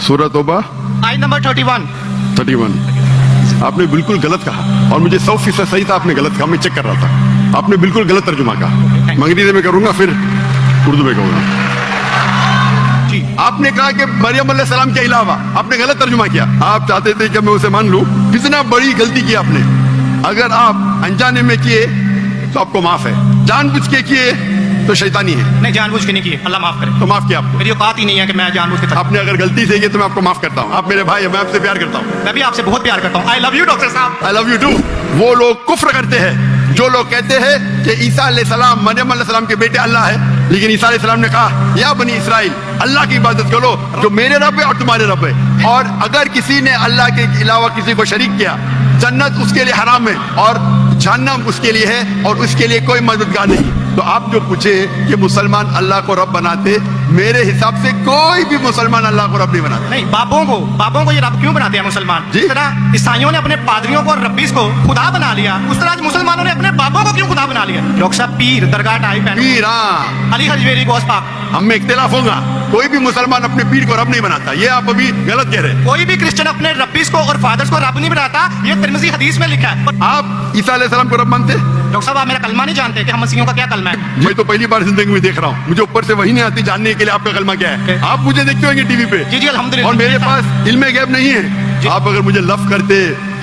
सूरह तौबा आयत नंबर 31। आपने बिल्कुल गलत कहा और मुझे 100% सही था, आपने गलत कहा, मैं चेक कर रहा था। आपने बिल्कुल गलत तर्जुमा कहा। अंग्रेजी में करूंगा फिर उर्दू में कहूंगा। जी आपने कहा कि मरियम अलैहि सलाम के अलावा, आपने गलत तर्जुमा किया। आप चाहते थे कि मैं उसे मान लूं, कितना बड़ी गलती की आपने। अगर आप अनजाने में किए तो आपको माफ है, जानबूझ के किए तो शैतानी है। नहीं, जानबूझ के नहीं किए, अल्लाह माफ करे। तो माफ किया आपको। मेरी औकात ही नहीं है कि मैं जानबूझ के आपने अगर गलती से किया तो मैं आपको माफ करता हूँ। आप मेरे भाई हैं, मैं आपसे प्यार करता हूँ। मैं भी आपसे बहुत प्यार करता हूँ। आई लव यू डॉक्टर साहब। I love you too. वो लोग कुफ्र करते हैं जो लोग कहते हैं कि ईसा अलैहिस्सलाम मरियम अलैहिस्सलाम के बेटे अल्लाह है, लेकिन ईसा अलैहिस्सलाम ने कहा या बनी इसराइल, अल्लाह की इबादत करो जो मेरे रब है और तुम्हारे रब है। और अगर किसी ने अल्लाह के अलावा किसी को शरीक किया, जन्नत उसके लिए हराम है और जहन्नम उसके लिए है और उसके लिए कोई मददगार नहीं। तो आप जो पूछे कि मुसलमान अल्लाह को रब बनाते, मेरे हिसाब से कोई भी मुसलमान अल्लाह को रब नहीं बनाता। नहीं, बापों को ये रब क्यों बनाते हैं मुसलमान? जी? जिस तरह ईसाइयों ने अपने पादरियों को और रब्बीस को खुदा बना लिया, उस तरह आज मुसलमानों ने अपने बापों को क्यों खुदा बना लिया? डॉक्टर साहब, पीर दरगाह टाइप है, पीर, हाँ, अली हजवेरी गौस पाक। हम में इख्तिलाफ होगा। कोई भी मुसलमान अपने पीर को रब नहीं बनाता, ये आप अभी गलत कह रहे हैं। कोई भी क्रिश्चियन अपने रब्बीस को और फादर्स को रब नहीं बनाता, ये तिरमिज़ी हदीस में लिखा है। पर आप ईसा अलैहिस्सलाम को रब मानते? डॉक्टर साहब, आप मेरा कलमा नहीं जानते कि हम मसीहियों का क्या कलमा है? मैं तो पहली बार जिंदगी में देख रहा हूँ, मुझे ऊपर से वही नहीं आती जानने के लिए आपका कलमा क्या है। आप मुझे देखते होंगे टीवी पे। जी जी, अल्हम्दुलिल्लाह। और मेरे पास इल्म गैब नहीं है। आप अगर मुझे लफ करते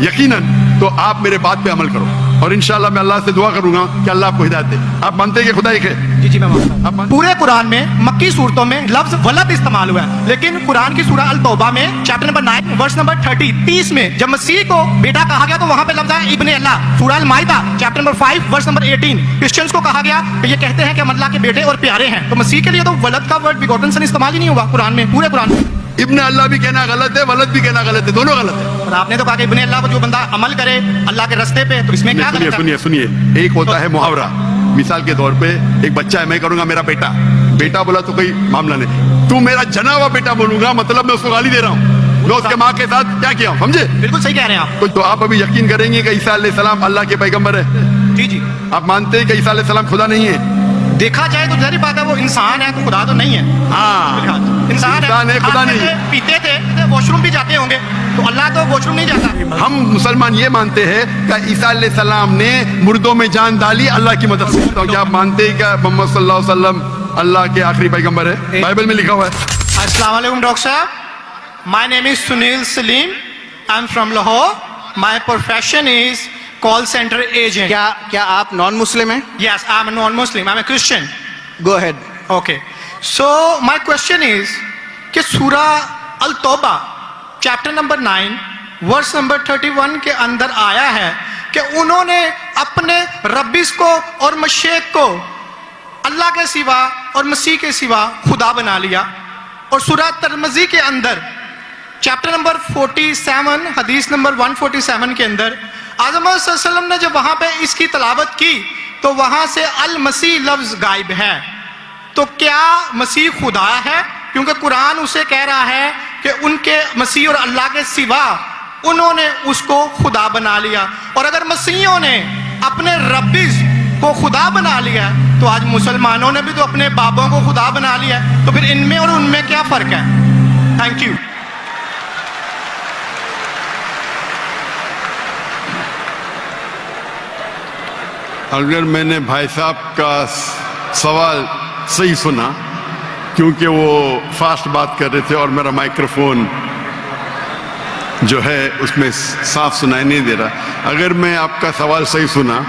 यकीनन, तो आप मेरे बात पे अमल करो और इंशाल्लाह मैं अल्लाह से दुआ करूंगा कि अल्लाह आपको हिदायत दे। आप मानते हैं कि खुदा एक है? जी जी, मैं मानता हूं। आप मानते? पूरे कुरान में मक्की सूरतों में लफ्ज वलद इस्तेमाल हुआ है, लेकिन कुरान की सूरह अल तौबा में चैप्टर नंबर 9 वर्स नंबर 30 में जब मसीह को बेटा कहा गया तो वहां पे लफ्ज आया इब्ने अल्लाह। सूरह Al Maida chapter number 5 verse number 18 Christians को कहा गया कि ये कहते हैं कि हम अल्लाह के बेटे और प्यारे हैं। तो मसीह के लिए तो वलद का वर्ड बिगॉटन सन इस्तेमाल ही नहीं हुआ कुरान में, पूरे कुरान में। इब्ने अल्लाह भी कहना गलत है, वलद भी कहना गलत है, दोनों गलत है। और आपने तो कहा कि इब्ने अल्लाह को जो बंदा अमल करे अल्लाह के रास्ते पे, तो इसमें क्या सुनिए गलत है? सुनिए सुनिए, एक होता है मुहावरा। मिसाल के तौर पे एक बच्चा है, मैं करूंगा मेरा बेटा, बेटा बोला तो कोई मामला नहीं। तू मेरा जना हुआ बेटा बोलूंगा, मतलब मैं उसको गाली दे रहा हूँ। मैं उसके माँ के साथ क्या किया, समझे? बिल्कुल सही कह रहे हैं आप। तो आप अभी यकीन करेंगे कि ईसा अलैहिस्सलाम अल्लाह के पैगंबर है? जी जी, आप मानते हैं कि ईसा अलैहिस्सलाम खुदा नहीं है? देखा जाए तो जाहिर बात है वो इंसान है, तो खुदा तो नहीं है। हाँ, इंसान है, खुदा खाते नहीं। थे, पीते थे, वॉशरूम भी जाते होंगे, तो अल्लाह तो वॉशरूम नहीं जाता। हम मुसलमान ये मानते हैं कि ईसा अलैहिस्सलाम ने मुर्दों में जान डाली अल्लाह की मदद से। तो क्या आप मानते हैं कि मोहम्मद सल्लल्लाहु अलैहि वसल्लम अल्लाह के आखिरी पैगंबर है? बाइबल में लिखा हुआ है। अस्सलाम वालेकुम डॉक्टर साहब, my name is Sunil Salim, I am from Lahore, my profession is call centre agent. क्या आप नॉन मुस्लिम हैं? Yes, I am non Muslim, I am a Christian. Go ahead. Okay, so my question is कि सूरह अल तौबा chapter number 9 verse number 31 के अंदर आया है कि उन्होंने अपने रब्बिस को और मशेक को अल्लाह के सिवा और मसीह के सिवा खुदा बना लिया। और सूरह तिरमिज़ी के अंदर चैप्टर नंबर 47 हदीस नंबर 147 के अंदर आज़म सल्लल्लाहु ने जब वहां पे इसकी तलावत की तो वहां से अल मसीह लफ्ज गायब है। तो क्या मसीह खुदा है? क्योंकि कुरान उसे कह रहा है कि उनके मसीह और अल्लाह के सिवा उन्होंने उसको खुदा बना लिया। और अगर मसीहियों ने अपने रब्बिस को खुदा बना लिया तो आज मुसलमानों ने भी तो अपने बाबों को खुदा बना लिया, तो फिर इनमें और उनमें क्या फर्क है? Thank you. अगर मैंने भाई साहब का सवाल सही सुना, क्योंकि वो फास्ट बात कर रहे थे और मेरा माइक्रोफोन जो है उसमें साफ सुनाई नहीं दे रहा। अगर मैं आपका सवाल सही सुना,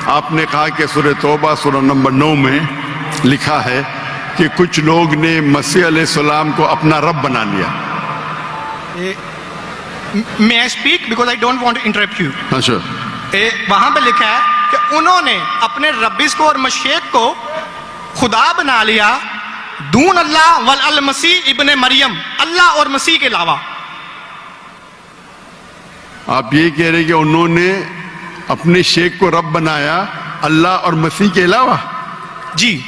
आपने कहा कि सूरह तौबा सूरह नंबर 9 में लिखा है कि कुछ लोग ने मसीह अलैहिस्सलाम को अपना रब बना लिया। May I speak because I don't want to interrupt you. अच्छा, वहां पे लिखा है कि उन्होंने अपने रब्बिस को और मशेक को खुदा बना लिया दून अल्लाह वल अल मसीह इब्ने मरियम, अल्लाह और मसीह के अलावा। आप ये कह रहे कि उन्होंने अपने शेख को रब बनाया अल्लाह और मसीह के अलावा? जी,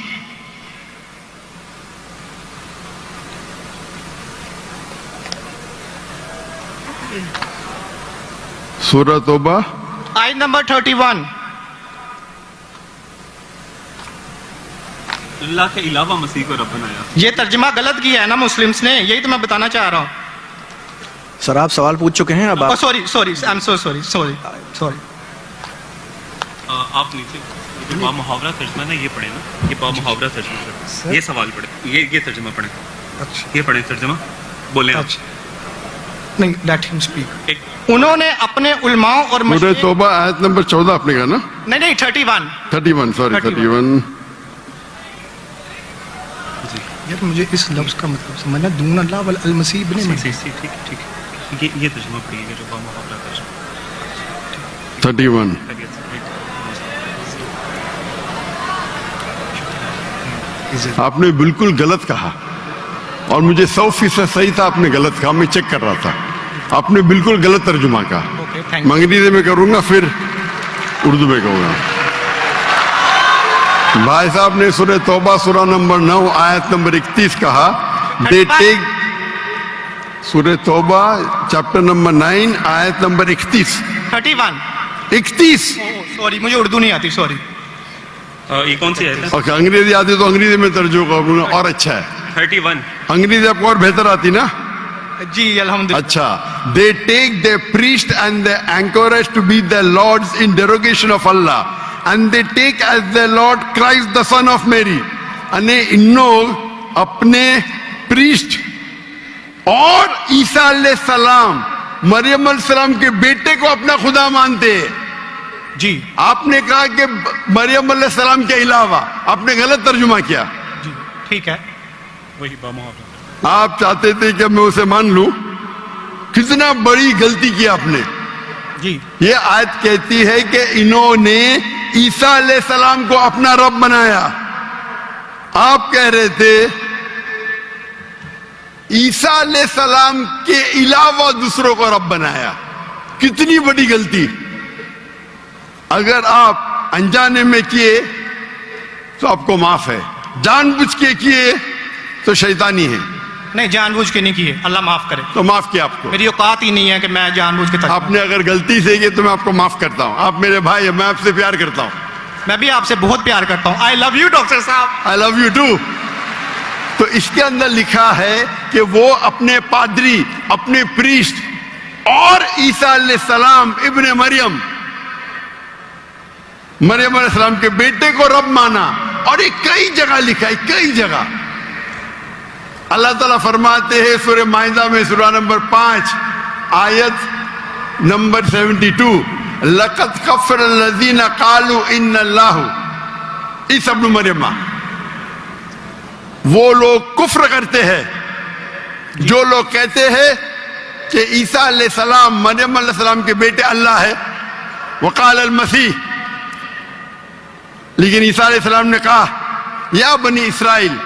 सूरह तौबा आयत नंबर 31। अल्लाह के अलावा मसीह को रब बनाया। ये तर्जमा गलत किया है ना मुस्लिम्स ने, यही तो मैं बताना चाह रहा हूँ। सर आप सवाल पूछ चुके हैं, अब आप sorry sorry, I am so sorry, sorry sorry. आप नीचे ये बा मुहावरा तर्जमा ना ये पढ़े ना, ये बा मुहावरा तर्जमा, ये सवाल पढ़े, ये तर्जमा पढ़े, अच्छा ये पढ़े तर्जमा, बोले आप। अच्छा, नहीं, लेट हिम स्पीक। उन्होंने अपने उलमाओं और सूरह मशayikh- तौबा आयत नंबर 14 आपने कहा ना? नहीं 31। 31, सॉरी 31। यार मुझे इस लफ्ज का मतलब समझना, दून अल्लाह वल अल मसीह इब्न मरियम। ठीक है, ये तर्जमा पढ़िएगा जो बा मुहावरा तर्जमा। 31। आपने बिल्कुल गलत कहा और मुझे 100% सही था, आपने गलत कहा, मैं चेक कर रहा था। आपने बिल्कुल गलत तर्जुमा कहा। Okay, thank you. अंग्रेजी में करूंगा फिर उर्दू में कहूंगा। भाई साहब ने सूरह तौबा सूरह नंबर 9 आयत नंबर 31 कहा, दे टेक, सूरह तौबा चैप्टर नंबर 9 आयत नंबर 31। 31। सॉरी, मुझे उर्दू नहीं आती, सॉरी। ये कौन सी आयत है? और अंग्रेजी आती तो अंग्रेजी में तर्जुमा करूंगा और अच्छा है। 31। अंग्रेजी आपको और बेहतर आती ना? जी अल्हम्दुलिल्लाह। अच्छा, they take their priest and their anchorage to be their lords in derogation of Allah, and they take as their Lord Christ the son of Mary. અને इन्नो अपने priest और ईसा अलैहिस्सलाम मरियम अलैहिस्सलाम के बेटे को अपना खुदा मानते हैं। जी आपने कहा कि मरियम अलैहिस्सलाम के अलावा, आपने गलत तर्जुमा किया। जी ठीक है। वही बा मुहावरा। आप चाहते थे कि मैं उसे मान लूं, कितना बड़ी गलती की आपने। जी ये आयत कहती है कि इन्होंने ईसा अलैहिस्सलाम को अपना रब बनाया। आप कह रहे थे ईसा अलैहिस्सलाम के अलावा दूसरों को रब बनाया। कितनी बड़ी गलती। अगर आप अनजाने में किए तो आपको माफ है, जानबूझ के किए तो शैतानी है। नहीं, जानबूझ के नहीं किए, अल्लाह माफ करे। तो माफ किया आपको। मेरी औकात ही नहीं है कि मैं जानबूझ के आपने अगर गलती से की तो मैं आपको माफ करता हूं। आप मेरे भाई हैं, मैं आपसे प्यार करता हूं। मैं भी आपसे बहुत प्यार करता हूँ। आई लव यू डॉक्टर साहब। I love you too. तो इसके अंदर लिखा है कि वो अपने पादरी, अपने प्रीस्ट और ईसा अलैहिस्सलाम इब्ने मरियम, मरियम अलैहिस्सलाम के बेटे को रब माना। और ये कई जगह लिखा है, कई जगह। अल्लाह ताला फरमाते हैं सूरह माइदा में सूरह नंबर 5 आयत नंबर 72, लक़द कफ़र लज़ीना क़ालू इन्नल्लाहु ईसा इब्न मरियम। वो लोग कुफ्र करते हैं जो लोग कहते हैं कि ईसा अलैहिस्सलाम मरियम अलैहिस्सलाम के बेटे अल्लाह है। वक़ाल अल मसीह, लेकिन ईसा अलैहिस्सलाम ने कहा, या बनी इसराइल,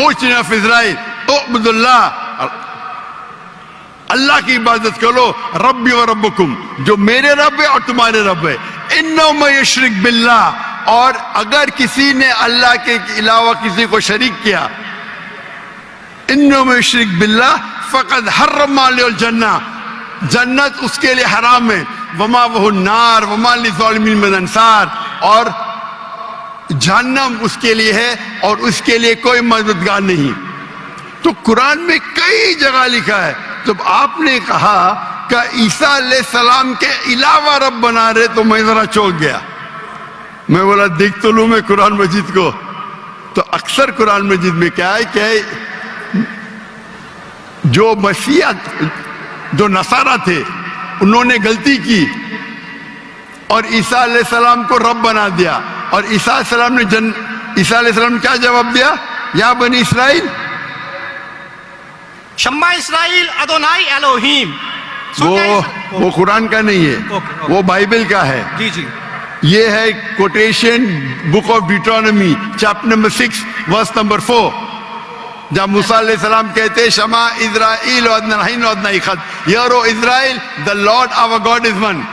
ओ चिल्ड्रन ऑफ इज़राइल, उअब्दुल्लाह, अल्लाह की इबादत करो, रब्बी व रब्बुकुम, जो मेरे रब है और तुम्हारे रब है। इन्नो में युशरिक बिल्लाह, और अगर किसी ने अल्लाह के अलावा किसी को शरीक किया, इन्नो में युशरिक बिल्लाह फ़क़द हर्रमा अलैहिल जन्नह, जन्नत उसके लिए हराम है। वमा वहु नार वमा लिज़ालिमीन मिन अंसार, और जहन्नम उसके लिए है और उसके लिए कोई मददगार नहीं। तो कुरान में कई जगह लिखा है। तो आपने कहा कि ईसा अलैहिस्सलाम के अलावा रब बना रहे, तो मैं जरा चौंक गया। मैं बोला देख तो लूं मैं कुरान मजीद को। तो अक्सर कुरान मजीद में क्या है कि जो मसीहा, जो नसारा थे, उन्होंने गलती की और ईसा अलैहिस्सलाम को रब बना दिया। और ईसा अलैहिस्सलाम ने क्या जवाब दिया? या बनी इसराइल, शम्मा इसराइल अदोनाई एलोहीम। वो कुरान का नहीं है, ओके। वो बाइबल का है। जी जी ये है quotation book of Deuteronomy chapter number 6 verse number 4, जब मूसा अलैहिस्सलाम कहते हैं शमा इज़राइल वअदनाहीन वअदनाइखद, hear O Israel the Lord our God is one.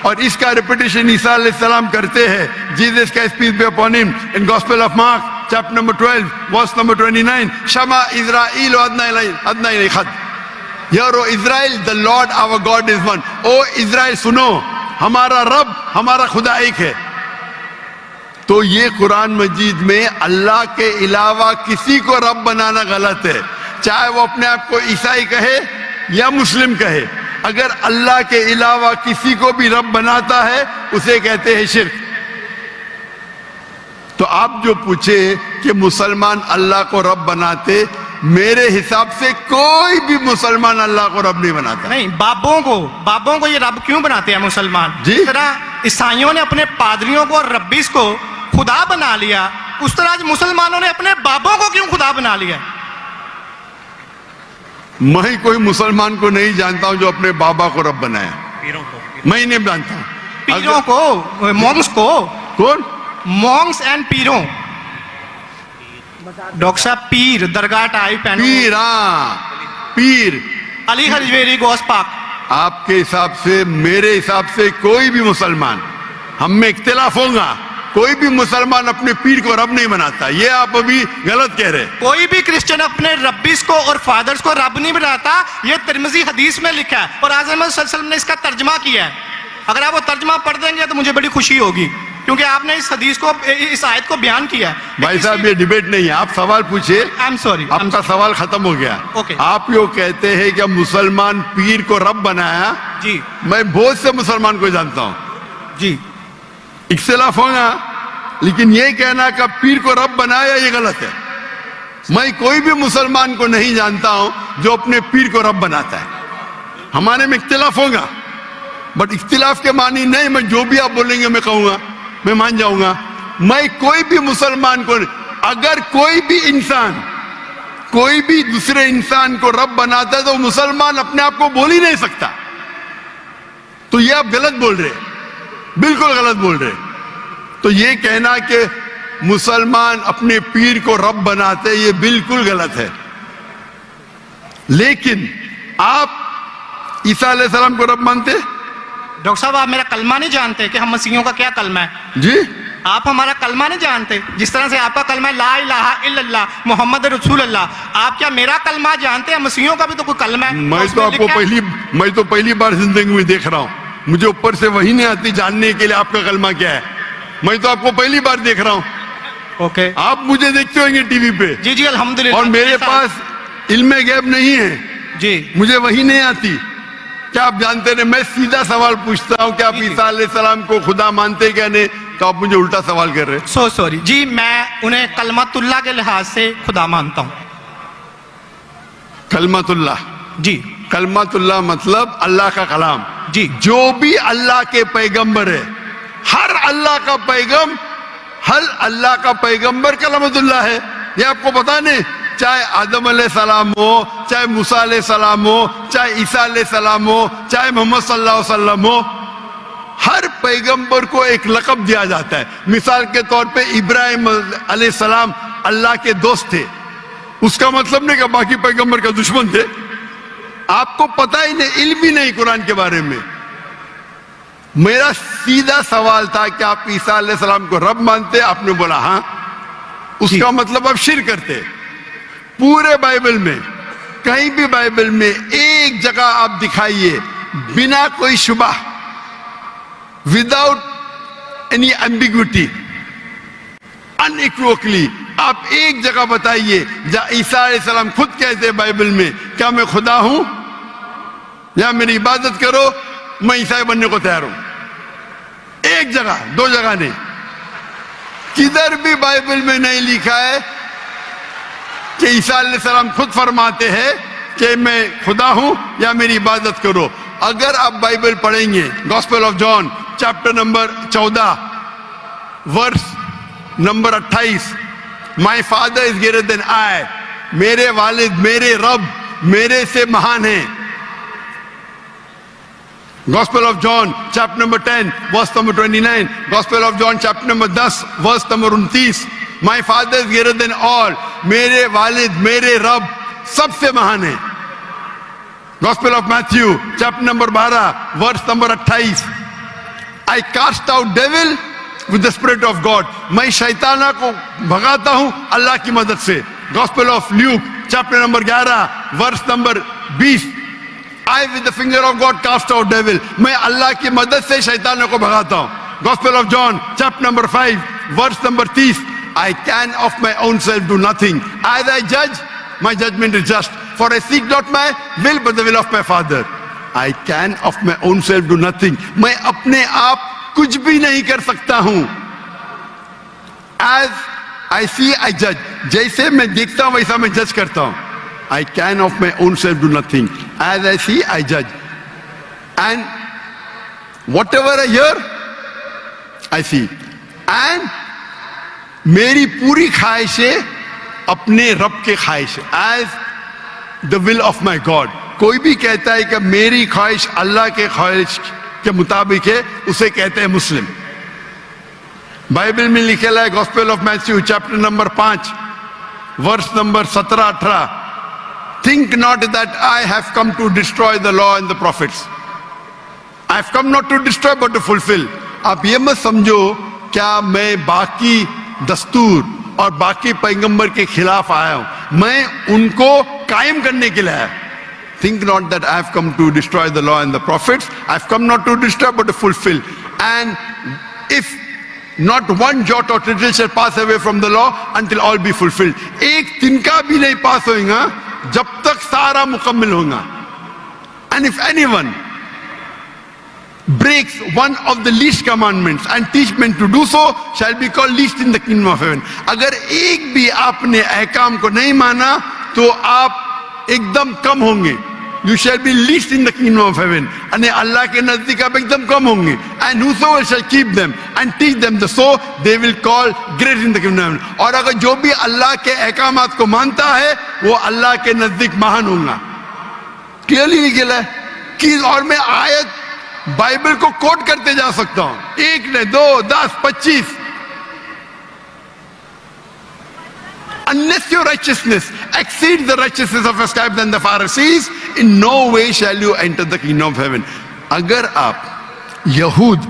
और इसका रिपीटेशन ईसा अलैहिस्सलाम करते हैं, जीसस का peace be upon him, in gospel of Mark chapter number 12 verse number 29, शमा इज़राइल वअदनाइखद, hear O Israel the Lord our God is one. ओ इज़राइल सुनो, हमारा रब, हमारा खुदा एक है। तो ये कुरान मजीद में अल्लाह के अलावा किसी को रब बनाना गलत है। चाहे वो अपने आप को ईसाई कहे یا مسلم کہے، اگر اللہ کے علاوہ کسی کو بھی رب بناتا ہے اسے کہتے ہیں شرک۔ تو آپ جو پوچھے کہ مسلمان اللہ کو رب بناتے، میرے حساب سے کوئی بھی مسلمان اللہ کو رب نہیں بناتا۔ نہیں، بابوں کو یہ رب کیوں بناتے ہیں مسلمان؟ جی؟ جس طرح عیسائیوں نے اپنے پادریوں کو اور ربیس کو خدا بنا لیا، اس طرح آج مسلمانوں نے اپنے بابوں کو کیوں خدا بنا لیا؟ میں کوئی مسلمان کو نہیں جانتا ہوں جو اپنے بابا کو رب بنایا، پیروں کو میں نہیں جانتا ہوں۔ پیروں کو، مونگس کو، کون؟ مونگس اینڈ پیروں۔ ڈاکٹر صاحب پیر درگاہ ٹائپ، پیر، ہاں پیر۔ علی حجویری گوس پاک۔ آپ کے حساب سے، میرے حساب سے کوئی بھی مسلمان، ہم میں اختلاف ہوگا، کوئی بھی مسلمان اپنے پیر کو رب نہیں بناتا، یہ آپ ابھی غلط کہہ رہے۔ کوئی بھی کرسچن اپنے ربیس کو اور فادرز کو رب نہیں بناتا، یہ ترمذی حدیث میں لکھا ہے، اور آج محمد صلی اللہ علیہ وسلم نے اس کا ترجمہ کیا ہے۔ اگر آپ وہ ترجمہ پڑھ دیں گے تو مجھے بڑی خوشی ہوگی، کیونکہ آپ نے اس حدیث کو، اس آیت کو بیان کیا ہے۔ بھائی صاحب یہ ڈیبیٹ نہیں ہے، آپ سوال پوچھے، آئی ایم سوری، آپ کا سوال ختم ہو گیا۔ اوکے۔ آپ یہ کہتے ہیں کہ مسلمان پیر کو رب بنایا، جی میں بہت سے مسلمان کو جانتا ہوں، جی اختلاف ہوگا، لیکن یہ کہنا کہ پیر کو رب بنایا یہ غلط ہے۔ میں کوئی بھی مسلمان کو نہیں جانتا ہوں جو اپنے پیر کو رب بناتا ہے۔ ہمارے میں اختلاف ہوگا، بٹ اختلاف کے معنی نہیں میں جو بھی آپ بولیں گے میں کہوں گا، میں مان جاؤں گا۔ میں کوئی بھی مسلمان کو، اگر کوئی بھی انسان کوئی بھی دوسرے انسان کو رب بناتا ہے تو مسلمان اپنے آپ کو بول ہی نہیں سکتا۔ تو یہ آپ غلط بول رہے، بالکل غلط بول رہے۔ تو یہ کہنا کہ مسلمان اپنے پیر کو رب بناتے یہ بالکل غلط ہے۔ لیکن آپ عیسیٰ علیہ السلام کو رب مانتے؟ ڈاکٹر صاحب آپ میرا کلمہ نہیں جانتے کہ ہم مسیحیوں کا کیا کلمہ ہے؟ جی آپ ہمارا کلمہ نہیں جانتے، جس طرح سے آپ کا کلمہ ہے لا الہ الا اللہ محمد رسول اللہ، آپ کیا میرا کلمہ جانتے ہیں؟ مسیحیوں کا بھی تو کوئی کلمہ ہے۔ میں اس تو آپ کو لکھا ہے، پہلی بار زندگی میں دیکھ رہا ہوں، مجھے اوپر سے وہی نہیں آتی جاننے کے لیے آپ کا کلمہ کیا ہے۔ میں تو آپ کو پہلی بار دیکھ رہا ہوں، اوکے آپ مجھے دیکھتے ہوئیں گے ٹی وی پہ، جی جی الحمدللہ، اور میرے پاس علم غیب نہیں ہے، جی مجھے وہی نہیں آتی۔ کیا آپ جانتے ہیں؟ میں سیدھا سوال پوچھتا ہوں کہ آپ عیسیٰ علیہ السلام کو خدا مانتے کیا نہیں، تو آپ مجھے الٹا سوال کر رہے۔ سو سوری جی، میں انہیں کلمت اللہ کے لحاظ سے خدا مانتا ہوں۔ کلمت اللہ، جی کلمت اللہ مطلب اللہ کا کلام، جی جو بھی اللہ کے پیغمبر ہے، ہر اللہ کا پیغمبر کلمت اللہ ہے۔ یہ آپ کو پتا نہیں، چاہے آدم علیہ السلام ہو، چاہے موسیٰ علیہ السلام ہو، چاہے عیسیٰ علیہ السلام ہو، چاہے محمد صلی اللہ علیہ وسلم ہو، ہر پیغمبر کو ایک لقب دیا جاتا ہے۔ مثال کے طور پہ ابراہیم علیہ السلام اللہ کے دوست تھے، اس کا مطلب نہیں کہ باقی پیغمبر کا دشمن تھے۔ آپ کو پتہ ہی نہیں، علم ہی نہیں قرآن کے بارے میں۔ میرا سیدھا سوال تھا کہ آپ عیسیٰ علیہ السلام کو رب مانتے؟ آپ نے بولا ہاں، اس کا مطلب آپ شرک کرتے۔ پورے بائبل میں، کہیں بھی بائبل میں ایک جگہ آپ دکھائیے بنا کوئی شبہ، وداؤٹ اینی ایمبیگوٹی، انیکوکلی، آپ ایک جگہ بتائیے جہاں عیسیٰ علیہ السلام خود کہتے بائبل میں کیا میں خدا ہوں یا میری عبادت کرو میں عیسائی بننے کو تیار ہوں۔ ایک جگہ، دو جگہ نہیں، کدھر بھی بائبل میں نہیں لکھا ہے کہ عیسیٰ علیہ السلام خود فرماتے ہیں کہ میں خدا ہوں یا میری عبادت کرو۔ اگر آپ بائبل پڑھیں گے، gospel of John chapter number 14 verse number 28، my father is greater than I, میرے والد، میرے رب میرے سے مہان ہیں۔ Gospel of John chapter number 10 verse number 29, Gospel of John chapter number 10 verse number 29، my father is greater than all، میرے والد میرے رب سب سے مہان ہیں۔ Gospel of Matthew chapter number 12 verse number 28، I cast out devil with the spirit of God، میں شیطانہ کو بھگاتا ہوں اللہ کی مدد سے۔ Gospel of Luke chapter number 11 verse number 20، I with the finger of God cast out devil، میں اللہ کی مدد سے شیطانوں کو بھگاتا ہوں۔ Gospel of John chapter number 5 verse number 30، I can of my own self do nothing، as I judge my judgment is just، For I seek not my will, but the will of my Father. I can of my own self do nothing. मैं अपने आप कुछ भी नहीं कर सकता हूं. As I see, I judge. जैसे मैं देखता हूं वैसा मैं जज करता हूं. I can of my own self do nothing. As I see, I judge. And whatever I hear, I see. And मेरी पूरी ख्वाहिशें अपने रब के ख्वाहिश, as the will of my God. कोई भी कहता है कि मेरी ख्वाहिश अल्लाह के ख्वाहिश के मुताबिक है, उसे कहते हैं मुस्लिम. बाइबल में लिखेला है gospel of Matthew chapter number 5 verse number 17-18. Think not that I have come to destroy the law and the prophets. I have come not to destroy but to fulfill. आप ये मत समझो क्या मैं बाकी दस्तूर और बाकी पैगंबर के खिलाफ आया हूं. मैं उनको कायम करने के लिए आया. Think not that I have come to destroy the law and the prophets. I have come not to destroy but to fulfill. And if not one jot or tittle shall pass away from the law until all be fulfilled. एक तिनका भी नहीं पास होगा जब तक सारा मुकम्मल होगा. And if anyone breaks one of the least commandments and teach men to do so shall be called least in the kingdom of heaven. अगर एक भी आपने अहकाम को नहीं माना तो आप एकदम कम होंगे. You shall be least in the kingdom of heaven. यानी अल्लाह के नजदीक आप एकदम कम होंगे. And whosoever shall keep them and teach them the so they will call great in the kingdom of heaven. और अगर जो भी अल्लाह के अहकामात को मानता है वो अल्लाह के नजदीक महान होगा. क्लियरली लिखा है कि और मैं आयत बाइबल को कोट करते जा सकता हूं. 1 नहीं 2 10 25. Unless your righteousness exceeds the righteousness of the scribes and the Pharisees, in no way shall you enter the kingdom of heaven. अगर आप यहूद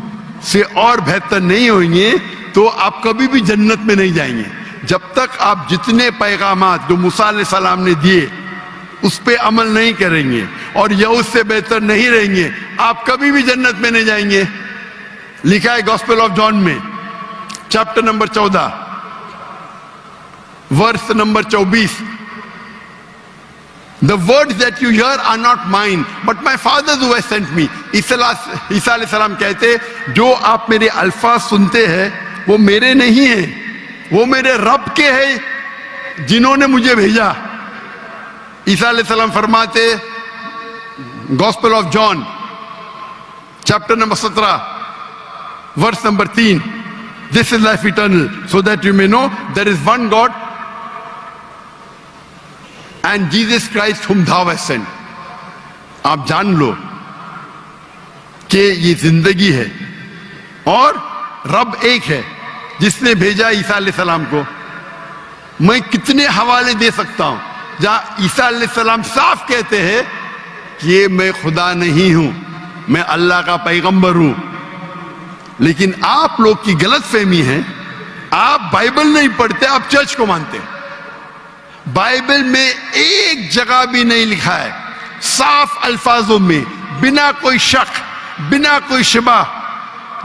से और बेहतर नहीं होंगे तो आप कभी भी जन्नत में नहीं जाएंगे. जब तक आप जितने पैगामात जो मूसा अलैहिस्सलाम ने दिए उस पे अमल नहीं करेंगे और यहूद से बेहतर नहीं रहेंगे, आप कभी भी जन्नत में नहीं जाएंगे. लिखा है गॉस्पेल ऑफ जॉन में chapter number 14 verse number 24. The words that you hear are not mine, but my Father who has sent me. ईसा अलैहिस्सलाम कहते जो आप मेरे अल्फाज सुनते हैं वो मेरे नहीं हैं, वो मेरे रब के हैं जिन्होंने मुझे भेजा. ईसा अलैहिस्सलाम फरमाते gospel of John chapter number 17 verse number 3. This is life eternal, so that you may know there is one God and Jesus Christ whom thou hast sent. आप जान लो कि ये जिंदगी है और रब एक है जिसने भेजा ईसा अलैहिस्सलाम को. मैं कितने हवाले दे सकता हूं जहां ईसा अलैहिस्सलाम साफ कहते हैं कि मैं खुदा नहीं हूं, मैं अल्लाह का पैगंबर हूं. लेकिन आप लोग की गलत फहमी है, आप बाइबल नहीं पढ़ते, आप चर्च को मानते. बाइबल में एक जगह भी नहीं लिखा है साफ अल्फाजों में बिना कोई शक बिना कोई शिबा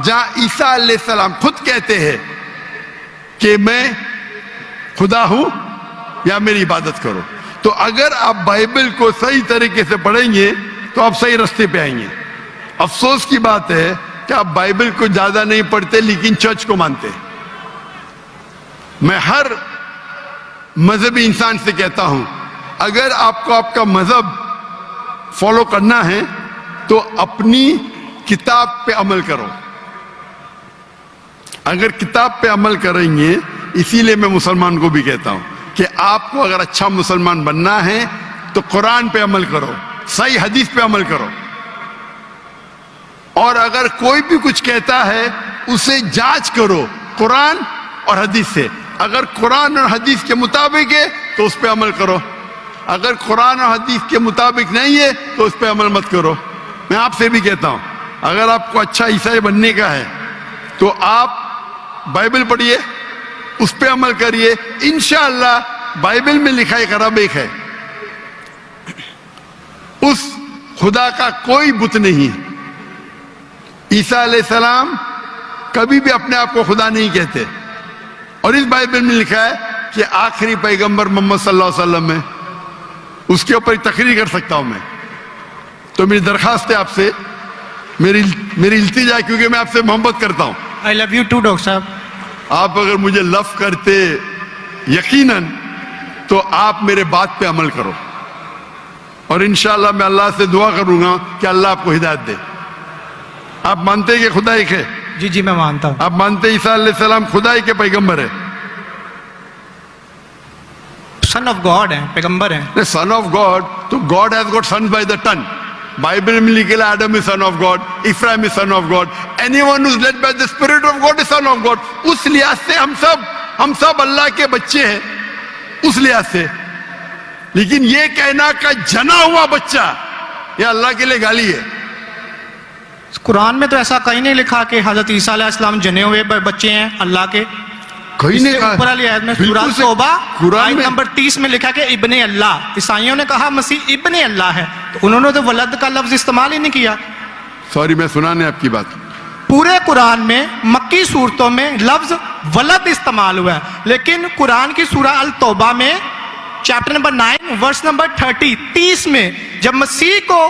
जहां ईसा अलैहिस्सलाम खुद कहते हैं कि मैं खुदा हूं या मेरी इबादत करो. तो अगर आप बाइबल को सही तरीके से पढ़ेंगे तो आप सही रास्ते पे आएंगे. अफसोस की बात है कि आप बाइबल को ज्यादा नहीं पढ़ते लेकिन चर्च को मानते. मैं हर मजहबी इंसान से कहता हूं अगर आपको आपका मजहब फॉलो करना है तो अपनी किताब पे अमल करो. अगर किताब पे अमल करेंगे, इसीलिए मैं मुसलमान को भी कहता हूं कि आपको अगर अच्छा मुसलमान बनना है तो कुरान पे अमल करो, सही हदीस पे अमल करो. और अगर कोई भी कुछ कहता है उसे जांच करो कुरान और हदीस से. अगर कुरान और हदीस के मुताबिक है तो उस पे अमल करो, अगर कुरान और हदीस के मुताबिक नहीं है तो उस पे अमल मत करो. मैं आपसे भी कहता हूं अगर आपको अच्छा ईसाई बनने का है तो आप बाइबल पढ़िए, उस पे अमल करिए. इंशाअल्लाह बाइबल में लिखा एक रब एक है, उस खुदा का कोई बुत नहीं है. ईसा अलैहिस्सलाम कभी भी अपने आप को खुदा नहीं कहते. और इस बाइबल में लिखा है कि आखिरी पैगंबर मोहम्मद सल्लल्लाहु अलैहि वसल्लम है, اس کے اوپر تقریر کر سکتا ہوں میں. تو میری درخواست ہے آپ سے, میری التجا ہے, کیونکہ میں آپ سے محبت کرتا ہوں. I love you too, doctor صاحب. آپ اگر مجھے لف کرتے یقیناً تو آپ میرے بات پہ عمل کرو, اور انشاءاللہ میں اللہ سے دعا کروں گا کہ اللہ آپ کو ہدایت دے. آپ مانتے ہیں کہ خدا ایک ہے؟ جی جی میں مانتا ہوں. آپ مانتے ہیں عیسیٰ علیہ السلام خدا ہی کے پیغمبر ہے؟ سن آف گاڈ ہیں, پیغمبر ہیں. سن آف گاڈ, تو God has got sons by the ton. Bible میں لکھا ہے Adam is son of God, Ephraim is son of God, anyone who is led by the spirit of God is son of God. اس لحاظ سے ہم سب اللہ کے بچے ہیں, اس لحاظ سے. لیکن یہ کہنا کہ جنا ہوا بچہ یہ اللہ کے لیے گالی ہے. قرآن میں تو ایسا کہیں نہیں لکھا کہ حضرت عیسیٰ علیہ السلام جنے ہوئے بچے ہیں اللہ کے. کہیں اس نہیں سے کہا. اوپر والی آیت میں بالکل سورہ سے توبہ قرآن آیت میں نمبر 30 میں لکھا کہ ابن اللہ. عیسائیوں نے کہا مسیح ابن اللہ ہے, تو انہوں نے تو ولد کا لفظ استعمال ہی نہیں کیا. سوری میں سنانے آپ کی بات. پورے قرآن میں مکی صورتوں میں لفظ ولد استعمال ہوا ہے, لیکن قرآن کی سورہ التوبہ میں چیپٹر نمبر 9 ورس نمبر 30 میں جب مسیح کو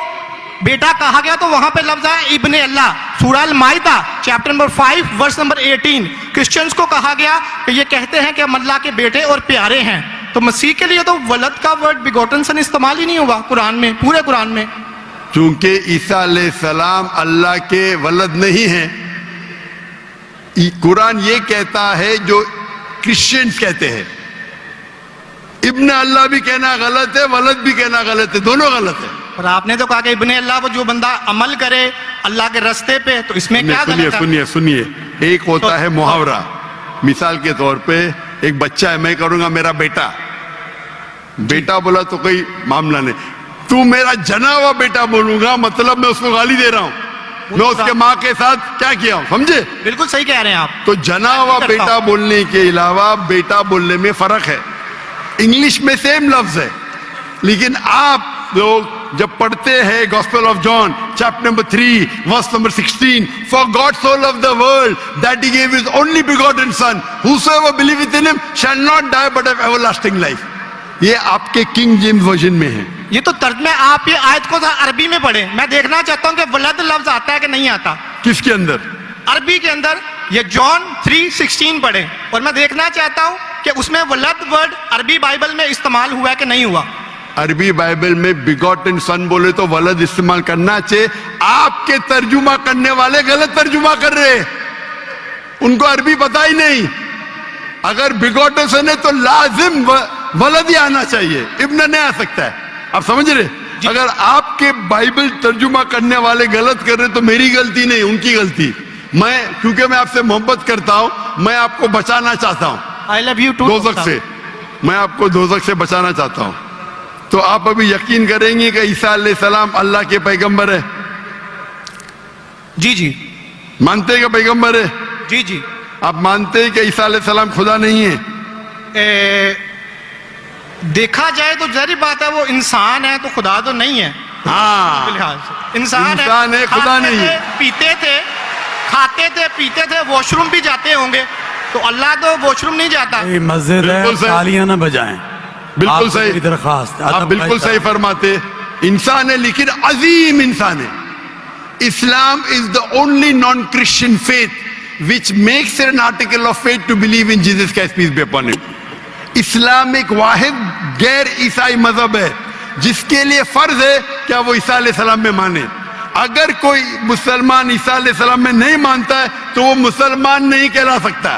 بیٹا کہا گیا تو وہاں پہ لفظ ہے ابن اللہ. سورہ المائدہ chapter number 5 verse number 18 Christians کو کہا گیا کہ یہ کہتے ہیں کہ ہم اللہ کے بیٹے اور پیارے ہیں. تو مسیح کے لیے تو ولد کا ورڈ بیگوٹن سن استعمال ہی نہیں ہوا قرآن میں, پورے قرآن میں. چونکہ عیسیٰ علیہ السلام اللہ کے ولد نہیں ہیں. قرآن یہ کہتا ہے جو کرسچنز کہتے ہیں. ابن اللہ بھی کہنا غلط ہے, ولد بھی کہنا غلط ہے, دونوں غلط ہے. اور آپ نے تو کہا کہ ابن اللہ وہ جو بندہ عمل کرے اللہ کے رستے پہ, تو اس میں کیا غلط ہے؟ سنیے, ایک ہوتا ہے محاورہ. مثال کے طور پہ ایک بچہ ہے, میں کروں گا میرا بیٹا, بیٹا بولا تو کوئی معاملہ نہیں. تو میرا جنا ہوا بیٹا بولوں گا مطلب میں اس کو گالی دے رہا ہوں, میں اس کے ماں کے ساتھ کیا کیا ہوں, سمجھے؟ بالکل صحیح کہہ رہے ہیں آپ. تو جنا ہوا بیٹا بولنے کے علاوہ بیٹا بولنے میں فرق ہے. انگلش میں سیم لفظ ہے, لیکن آپ لوگ جب پڑھتے ہیں gospel of John chapter number 3 verse number 16, for God so loved the world that he gave his only begotten son, whosoever believeth in him shall not die but have everlasting life. یہ آپ کے king James version میں ہے. یہ تو ترجمہ, آپ یہ آیت کو عربی میں پڑھیں. میں دیکھنا چاہتا ہوں کہ ولد لفظ آتا ہے کہ نہیں آتا. کس کے اندر؟ عربی کے اندر. یہ جان 3:16 پڑھیں, اور میں دیکھنا چاہتا ہوں کہ اس میں ولد ورڈ عربی بائبل میں استعمال ہوا ہے کہ نہیں ہوا. عربی بائبل میں بیگوٹن سن بولے تو ولد استعمال کرنا چاہیے. آپ کے ترجمہ کرنے والے غلط ترجمہ کر رہے ہیں, ان کو عربی پتہ ہی نہیں. اگر بیگوٹن سن ہے تو لازم ولد ہی آنا چاہیے, ابن نہیں آ سکتا ہے. آپ سمجھ رہے؟ اگر آپ کے بائبل ترجمہ کرنے والے غلط کر رہے تو میری غلطی نہیں, ان کی غلطی. میں کیونکہ میں آپ سے محبت کرتا ہوں, میں آپ کو بچانا چاہتا ہوں I love you too. دوزخ سے, میں آپ کو دوزخ سے بچانا چاہتا ہوں. تو آپ ابھی یقین کریں گے کہ عیسیٰ علیہ السلام اللہ کے پیغمبر ہے؟ جی جی مانتے ہیں کہ پیغمبر ہے؟ جی جی. آپ مانتے ہیں کہ عیسیٰ علیہ السلام خدا نہیں ہے؟ دیکھا جائے تو ظاہر بات ہے وہ انسان ہے, تو خدا تو نہیں ہے. ہاں, فی الحال انسان ہے, خدا نہیں ہے. پیتے تھے, کھاتے تھے, پیتے تھے, واش روم بھی جاتے ہوں گے, تو اللہ تو واش روم نہیں جاتا. مسجد ہے, تالیاں نہ بجائیں. بالکل صحیح درخواست, آپ بالکل صحیح فرماتے. انسان ہے لیکن عظیم انسان ہے. Islam is the only non Christian faith which makes it an article of faith to believe in Jesus Christ, peace be upon him. اسلام ایک واحد غیر عیسائی مذہب ہے جس کے لیے فرض ہے کیا وہ عیسیٰ علیہ السلام میں مانے. اگر کوئی مسلمان عیسیٰ علیہ السلام میں نہیں مانتا ہے تو وہ مسلمان نہیں کہلا سکتا.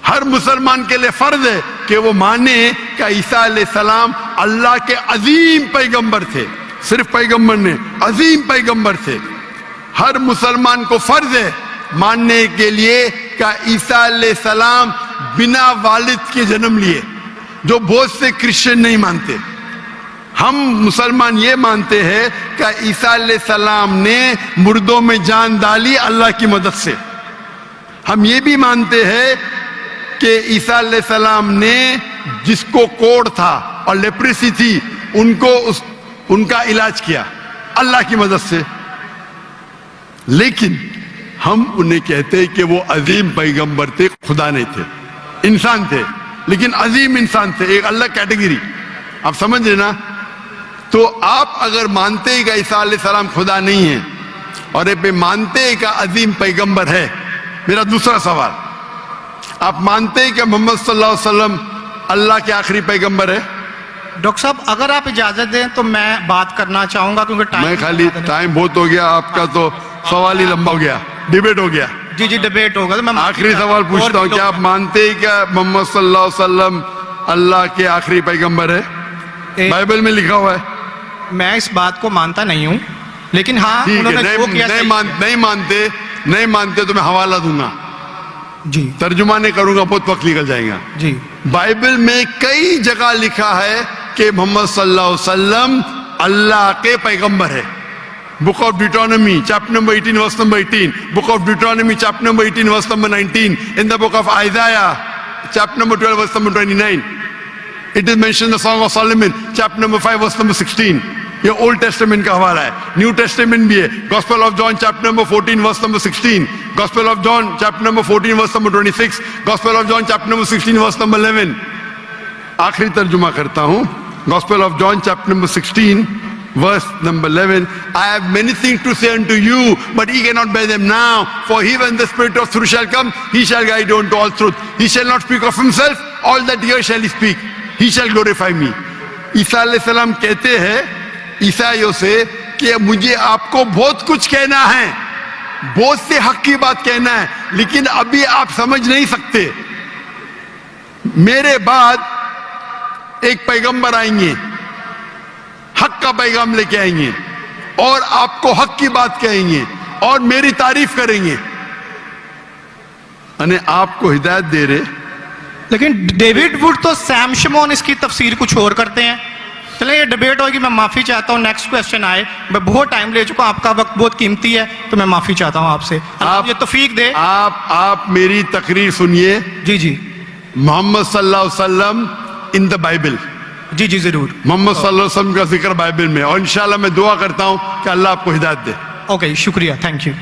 ہر مسلمان کے لیے فرض ہے کہ وہ مانے کہ عیسیٰ علیہ السلام اللہ کے عظیم پیغمبر تھے. صرف پیغمبر نے, عظیم پیغمبر تھے. ہر مسلمان کو فرض ہے ماننے کے لیے کہ عیسیٰ علیہ السلام بنا والد کے جنم لیے, جو بہت سے کرسچن نہیں مانتے. ہم مسلمان یہ مانتے ہیں کہ عیسیٰ علیہ السلام نے مردوں میں جان ڈالی اللہ کی مدد سے. ہم یہ بھی مانتے ہیں کہ عیسیٰ علیہ السلام نے جس کو کوڑ تھا اور لیپریسی تھی ان کا علاج کیا اللہ کی مدد سے. لیکن ہم انہیں کہتے ہیں کہ وہ عظیم پیغمبر تھے, خدا نہیں تھے, انسان تھے لیکن عظیم انسان تھے, ایک الگ کیٹیگری. आप समझ रहे ना? तो आप अगर मानते हैं कि ईसा अलैहिस्सलाम खुदा नहीं है और ये मानते हैं कि अजीम पैगंबर है, मेरा दूसरा सवाल, आप मानते हैं कि मोहम्मद सल्लल्लाहु अलैहि वसल्लम अल्लाह के आखिरी पैगंबर है? डॉक्टर साहब अगर आप इजाजत दें तो मैं बात करना चाहूंगा क्योंकि मैं खाली टाइम बहुत हो गया, आपका तो सवाल ही लंबा हो गया, डिबेट हो गया। जी जी डिबेट होगा तो मैं आखिरी सवाल पूछता हूँ, क्या आप मानते हैं कि मोहम्मद सल्लल्लाहु अलैहि वसल्लम अल्लाह के आखिरी पैगंबर है? बाइबल में लिखा हुआ है। मैं इस बात को मानता नहीं हूँ, लेकिन हाँ ठीक है, उन्होंने जो किया सही किया। नहीं मानते तो मैं हवाला दूंगा, जी तर्जुमा नहीं करूंगा, बहुत वक्त निकल जाएगा। जी बाइबल में कई जगह लिखा है कि मोहम्मद सल्लल्लाहु अलैहि वसल्लम अल्लाह के पैगंबर है। Book of Deuteronomy chapter number 18 verse number 18, book of Deuteronomy chapter number 18 verse number 19, in the book of Isaiah chapter number 12 verse number 29, it is mention the song of Solomon chapter number 5 verse number 16। ये old testament का हवाला है, new testament भी है। Gospel of John chapter number 14 verse number 16, gospel of John chapter number 14 verse number 26, gospel of John chapter number 16 verse number 11। आखिरी तर्जुमा करता हूं, gospel of John chapter number 16 verse number 11, I have many things to say unto you, but ye cannot bear them now. For he, when the Spirit of truth shall come, he shall guide you unto all truth. He shall not speak of himself, all that here shall he speak. He shall glorify me. ईसा अलैहिस्सलाम कहते हैं ईसाइयों से कि मुझे आपको बहुत कुछ कहना है, बहुत से हक की बात कहना है, लेकिन अभी आप समझ नहीं सकते। मेरे बाद एक पैगंबर आएंगे, हक का पैगाम लेके आएंगे और आपको हक की बात कहेंगे और मेरी तारीफ करेंगे, यानी आपको हिदायत दे रहे। लेकिन डेविड वुड तो सैम शमोन इसकी तफसीर कुछ और करते हैं। चलिए ये डिबेट होगी, मैं माफी चाहता हूँ। नेक्स्ट क्वेश्चन आए, मैं बहुत टाइम ले चुका हूँ, आपका वक्त बहुत कीमती है, तो मैं माफी चाहता हूँ आपसे। आप ये तौफीक दे। आप मेरी तकरीर सुनिए। जी जी मोहम्मद सल्लल्लाहु अलैहि वसल्लम इन द बाइबल, जी जी जरूर। मोहम्मद सल्लल्लाहु अलैहि वसल्लम का जिक्र बाइबल में, और इंशाल्लाह मैं दुआ करता हूँ कि अल्लाह आपको हिदायत दे। ओके शुक्रिया, थैंक यू।